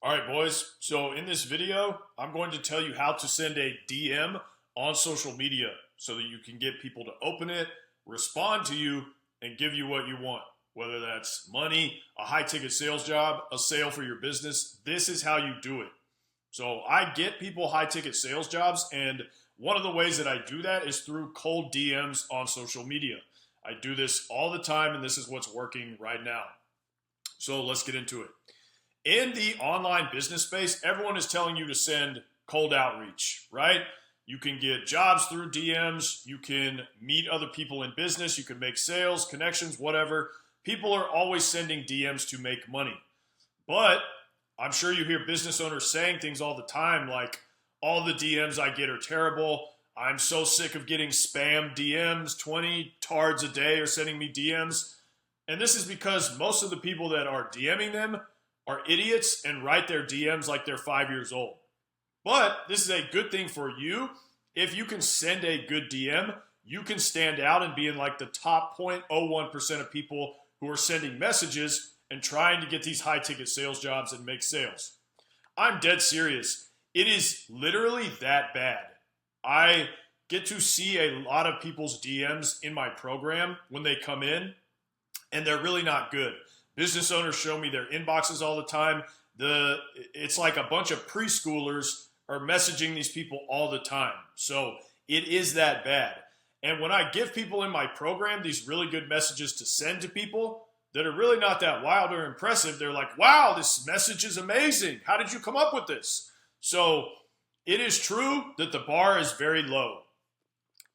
All right, boys. So in this video, I'm going to tell you how to send a DM on social media so that you can get people to open it, respond to you, and give you what you want. Whether that's money, a high-ticket sales job, a sale for your business, this is how you do it. So I get people high-ticket sales jobs, and one of the ways that I do that is through cold DMs on social media. I do this all the time, and this is what's working right now. So let's get into it. In the online business space, everyone is telling you to send cold outreach, right? You can get jobs through DMs. You can meet other people in business. You can make sales, connections, whatever. People are always sending DMs to make money. But I'm sure you hear business owners saying things all the time like, all the DMs I get are terrible. I'm so sick of getting spam DMs. 20 tards a day are sending me DMs. And this is because most of the people that are DMing them are idiots and write their DMs like they're 5 years old. But this is a good thing for you. If you can send a good DM, you can stand out and be in like the top 0.01% of people who are sending messages and trying to get these high ticket sales jobs and make sales. I'm dead serious. It is literally that bad. I get to see a lot of people's DMs in my program when they come in, and they're really not good. Business owners show me their inboxes all the time. It's like a bunch of preschoolers are messaging these people all the time. So it is that bad. And when I give people in my program these really good messages to send to people that are really not that wild or impressive, they're like, wow, this message is amazing. How did you come up with this? So it is true that the bar is very low.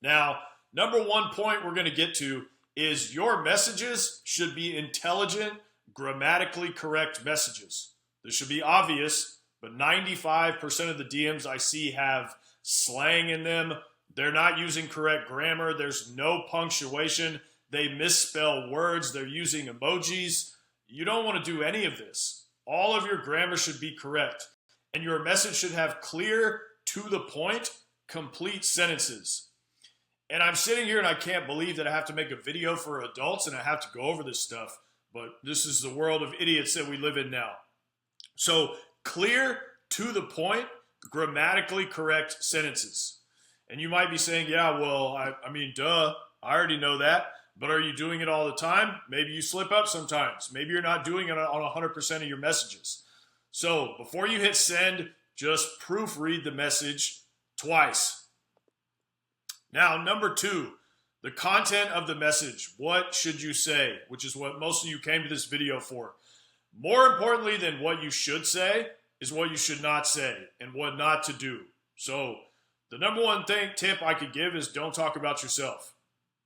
Now, number one point we're going to get to is your messages should be intelligent, grammatically correct messages. This should be obvious, but 95% of the DMs I see have slang in them. They're not using correct grammar. There's no punctuation. They misspell words. They're using emojis. You don't want to do any of this. All of your grammar should be correct. And your message should have clear, to the point, complete sentences. And I'm sitting here and I can't believe that I have to make a video for adults and I have to go over this stuff. But this is the world of idiots that we live in now. So clear, to the point, grammatically correct sentences. And you might be saying, yeah, well, I mean, duh, I already know that. But are you doing it all the time? Maybe you slip up sometimes. Maybe you're not doing it on 100% of your messages. So before you hit send, just proofread the message twice. Now, number two, the content of the message. What should you say? Which is what most of you came to this video for. More importantly than what you should say is what you should not say and what not to do. So the number one tip I could give is don't talk about yourself.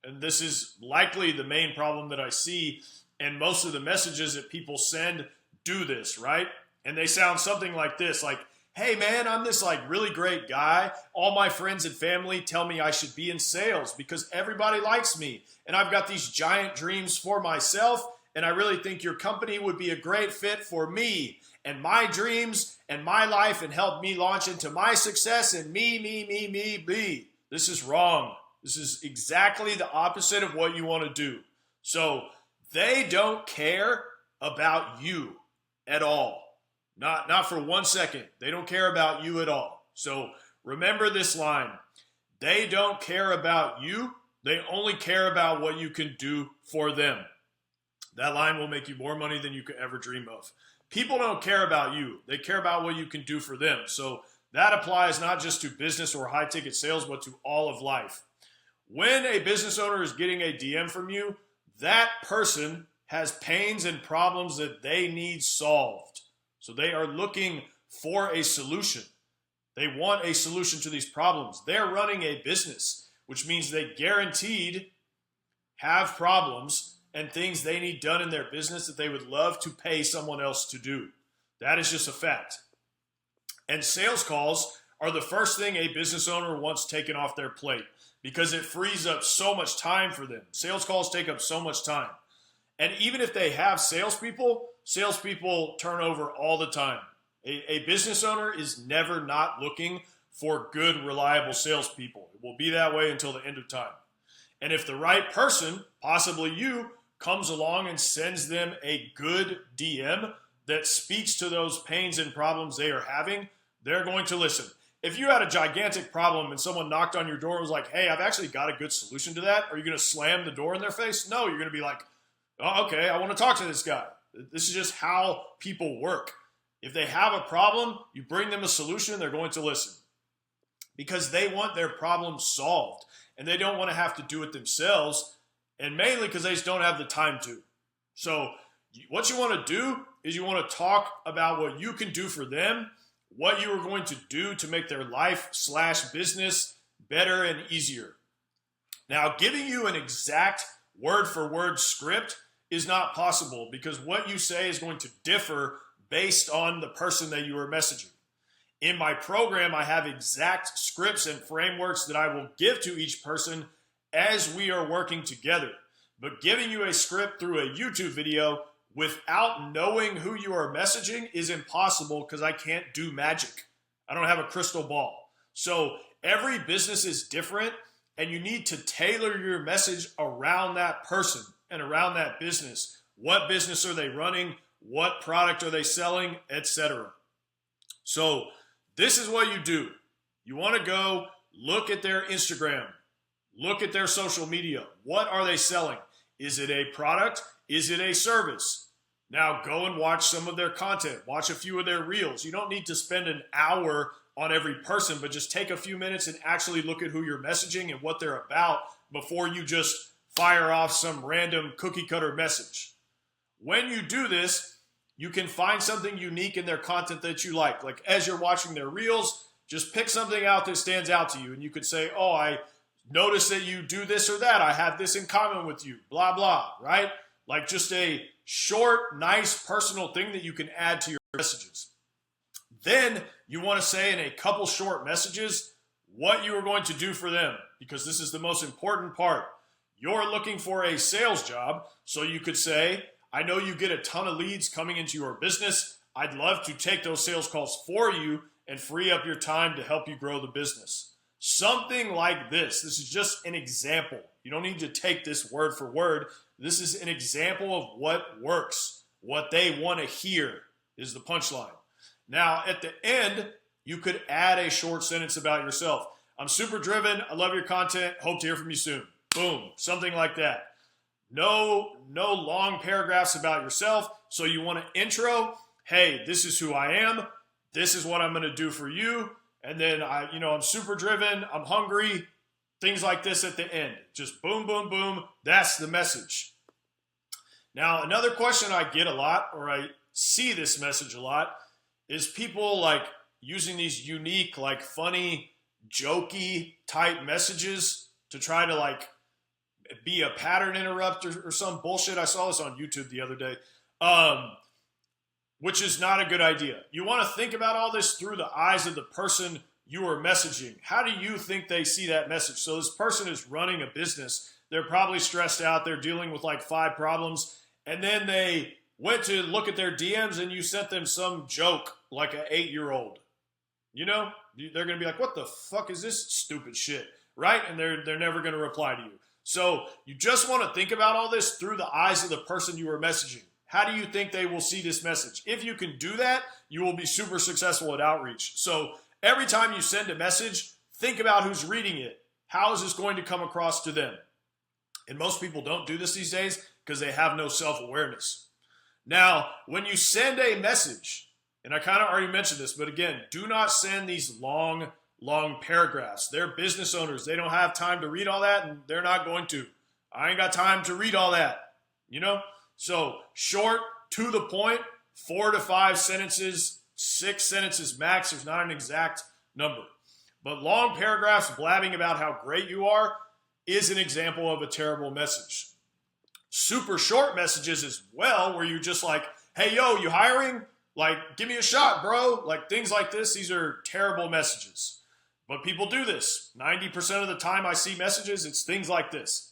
And this is likely the main problem that I see. And most of the messages that people send do this, right? And they sound something like this, like, hey man, I'm this like really great guy. All my friends and family tell me I should be in sales because everybody likes me. And I've got these giant dreams for myself. And I really think your company would be a great fit for me and my dreams and my life and help me launch into my success and me. This is wrong. This is exactly the opposite of what you want to do. So they don't care about you at all. Not for 1 second. They don't care about you at all. So remember this line. They don't care about you. They only care about what you can do for them. That line will make you more money than you could ever dream of. People don't care about you. They care about what you can do for them. So that applies not just to business or high ticket sales, but to all of life. When a business owner is getting a DM from you, that person has pains and problems that they need solved. So they are looking for a solution. They want a solution to these problems. They're running a business, which means they guaranteed have problems and things they need done in their business that they would love to pay someone else to do. That is just a fact. And sales calls are the first thing a business owner wants taken off their plate because it frees up so much time for them. Sales calls take up so much time. And even if they have salespeople turn over all the time. A business owner is never not looking for good, reliable salespeople. It will be that way until the end of time. And if the right person, possibly you, comes along and sends them a good DM, that speaks to those pains and problems they are having, they're going to listen. If you had a gigantic problem and someone knocked on your door and was like, hey, I've actually got a good solution to that, are you going to slam the door in their face? No, you're going to be like, oh, okay, I want to talk to this guy. This is just how people work. If they have a problem, you bring them a solution, they're going to listen because they want their problem solved and they don't want to have to do it themselves, and mainly because they just don't have the time to. So what you want to do is you want to talk about what you can do for them, what you are going to do to make their life/business better and easier. Now, giving you an exact word-for-word script is not possible because what you say is going to differ based on the person that you are messaging. In my program, I have exact scripts and frameworks that I will give to each person as we are working together. But giving you a script through a YouTube video without knowing who you are messaging is impossible because I can't do magic. I don't have a crystal ball. So every business is different, and you need to tailor your message around that person and around that business. What business are they running? What product are they selling, etc. So this is what you do. You want to go look at their Instagram, look at their social media. What are they selling? Is it a product? Is it a service? Now go and watch some of their content. Watch a few of their reels. You don't need to spend an hour on every person, but just take a few minutes and actually look at who you're messaging and what they're about before you just fire off some random cookie cutter message. When you do this, you can find something unique in their content that you like. Like as you're watching their reels, just pick something out that stands out to you. And you could say, oh, I notice that you do this or that. I have this in common with you, blah, blah, right? Like just a short, nice, personal thing that you can add to your messages. Then you want to say in a couple short messages what you are going to do for them, because this is the most important part. You're looking for a sales job, so you could say, I know you get a ton of leads coming into your business. I'd love to take those sales calls for you and free up your time to help you grow the business. Something like this. This is just an example. You don't need to take this word for word. This is an example of what works. What they want to hear is the punchline. Now, at the end, you could add a short sentence about yourself. I'm super driven. I love your content. Hope to hear from you soon. Boom. Something like that. No long paragraphs about yourself. So you want to intro, hey, this is who I am. This is what I'm going to do for you. And then I'm super driven. I'm hungry. Things like this at the end. Just boom, boom, boom. That's the message. Now, another question I get a lot, or I see this message a lot, is people like using these unique, like funny, jokey type messages to try to like be a pattern interrupter or some bullshit. I saw this on YouTube the other day, which is not a good idea. You want to think about all this through the eyes of the person you are messaging. How do you think they see that message? So this person is running a business. They're probably stressed out. They're dealing with like 5 problems. And then they went to look at their DMs and you sent them some joke like an 8-year-old. You know, they're going to be like, what the fuck is this stupid shit? Right? And they're never going to reply to you. So you just want to think about all this through the eyes of the person you are messaging. How do you think they will see this message? If you can do that, you will be super successful at outreach. So every time you send a message, think about who's reading it. How is this going to come across to them? And most people don't do this these days because they have no self-awareness. Now, when you send a message, and I kind of already mentioned this, but again, do not send these long paragraphs. They're business owners. They don't have time to read all that, and they're not going to. I ain't got time to read all that, you know? So short, to the point, 4 to 5 sentences, 6 sentences max. There's not an exact number. But long paragraphs blabbing about how great you are is an example of a terrible message. Super short messages as well, where you're just like, hey, yo, you hiring? Like, give me a shot, bro. Like, things like this, these are terrible messages. But people do this. 90% of the time I see messages, it's things like this.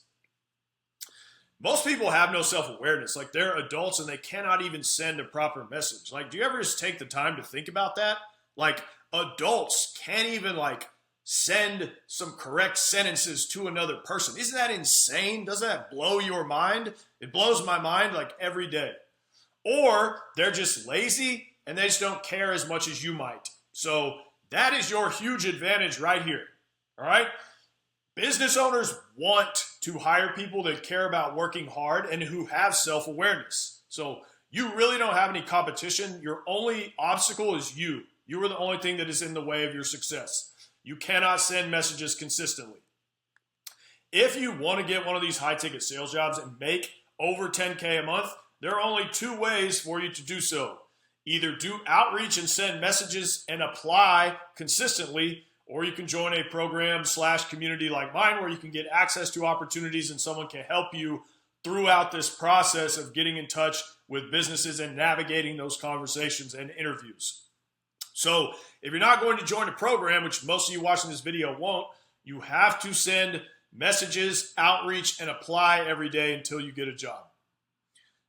Most people have no self-awareness. Like, they're adults and they cannot even send a proper message. Like, do you ever just take the time to think about that? Like, adults can't even, like, send some correct sentences to another person. Isn't that insane? Doesn't that blow your mind? It blows my mind, like, every day. or they're just lazy and they just don't care as much as you might. So that is your huge advantage right here. All right. Business owners want to hire people that care about working hard and who have self-awareness. So you really don't have any competition. Your only obstacle is you. You are the only thing that is in the way of your success. You cannot send messages consistently. If you want to get one of these high-ticket sales jobs and make over 10K a month, there are only two ways for you to do so. Either do outreach and send messages and apply consistently, or you can join a program/community like mine where you can get access to opportunities and someone can help you throughout this process of getting in touch with businesses and navigating those conversations and interviews. So if you're not going to join a program, which most of you watching this video won't, you have to send messages, outreach, and apply every day until you get a job.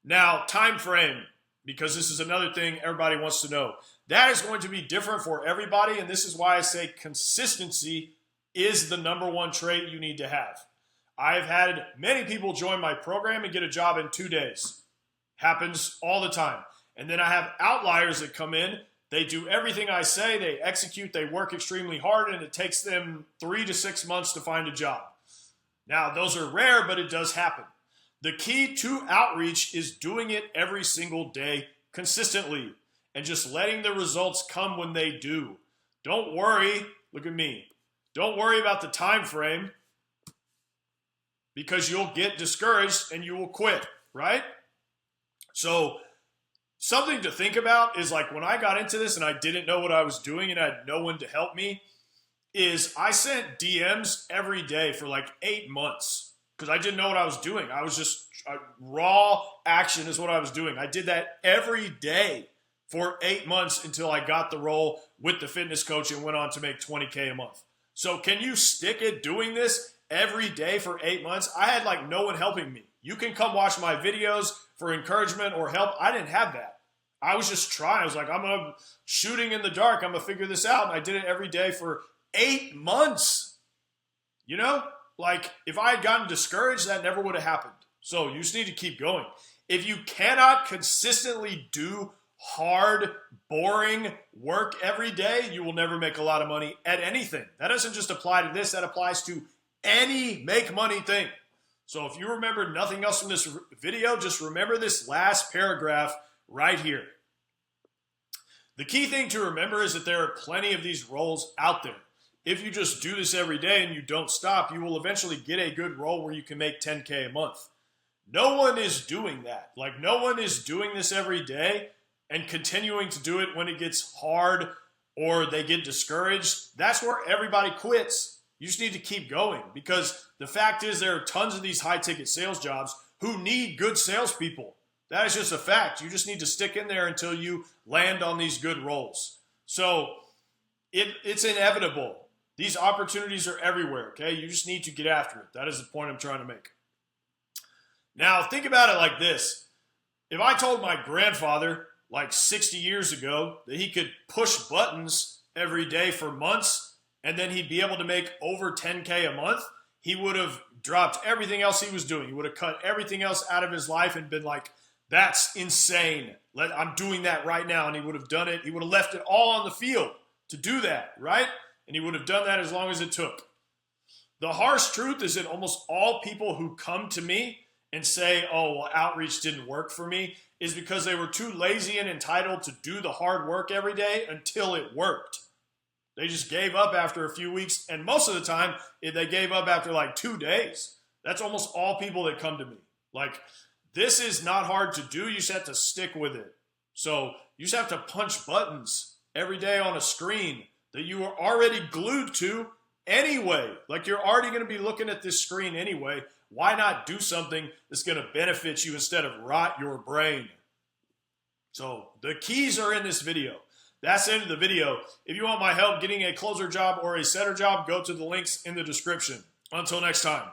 Now, time frame, because this is another thing everybody wants to know. That is going to be different for everybody, and this is why I say consistency is the number one trait you need to have. I've had many people join my program and get a job in 2 days. Happens all the time. And then I have outliers that come in. They do everything I say. They execute. They work extremely hard, and it takes them 3 to 6 months to find a job. Now, those are rare, but it does happen. The key to outreach is doing it every single day consistently and just letting the results come when they do. Don't worry. Look at me. Don't worry about the time frame because you'll get discouraged and you will quit, right? So something to think about is like when I got into this and I didn't know what I was doing and I had no one to help me, is I sent DMs every day for like 8 months because I didn't know what I was doing. I was just raw action is what I was doing. I did that every day for 8 months until I got the role with the fitness coach and went on to make 20K a month. So can you stick at doing this every day for 8 months? I had like no one helping me. You can come watch my videos for encouragement or help. I didn't have that. I was just trying. I was like, I'm shooting in the dark. I'm going to figure this out. And I did it every day for 8 months. You know, like if I had gotten discouraged, that never would have happened. So you just need to keep going. If you cannot consistently do hard, boring work every day, you will never make a lot of money at anything. That doesn't just apply to this. That applies to any make money thing. So if you remember nothing else from this video, just remember this last paragraph right here. The key thing to remember is that there are plenty of these roles out there. If you just do this every day and you don't stop, you will eventually get a good role where you can make 10K a month. No one is doing that. Like no one is doing this every day and continuing to do it when it gets hard or they get discouraged. That's where everybody quits. You just need to keep going because the fact is there are tons of these high-ticket sales jobs who need good salespeople. That is just a fact. You just need to stick in there until you land on these good roles. So it's inevitable. These opportunities are everywhere, okay? You just need to get after it. That is the point I'm trying to make. Now, think about it like this. If I told my grandfather, like 60 years ago, that he could push buttons every day for months and then he'd be able to make over 10K a month, he would have dropped everything else he was doing. He would have cut everything else out of his life and been like, that's insane. I'm doing that right now. And he would have done it. He would have left it all on the field to do that, right? And he would have done that as long as it took. The harsh truth is that almost all people who come to me and say, oh, well, outreach didn't work for me, is because they were too lazy and entitled to do the hard work every day until it worked. They just gave up after a few weeks. And most of the time, they gave up after like 2 days. That's almost all people that come to me. Like, this is not hard to do. You just have to stick with it. So you just have to punch buttons every day on a screen that you are already glued to anyway. Like you're already going to be looking at this screen anyway. Why not do something that's going to benefit you instead of rot your brain? So the keys are in this video. That's the end of the video. If you want my help getting a closer job or a setter job, go to the links in the description. Until next time.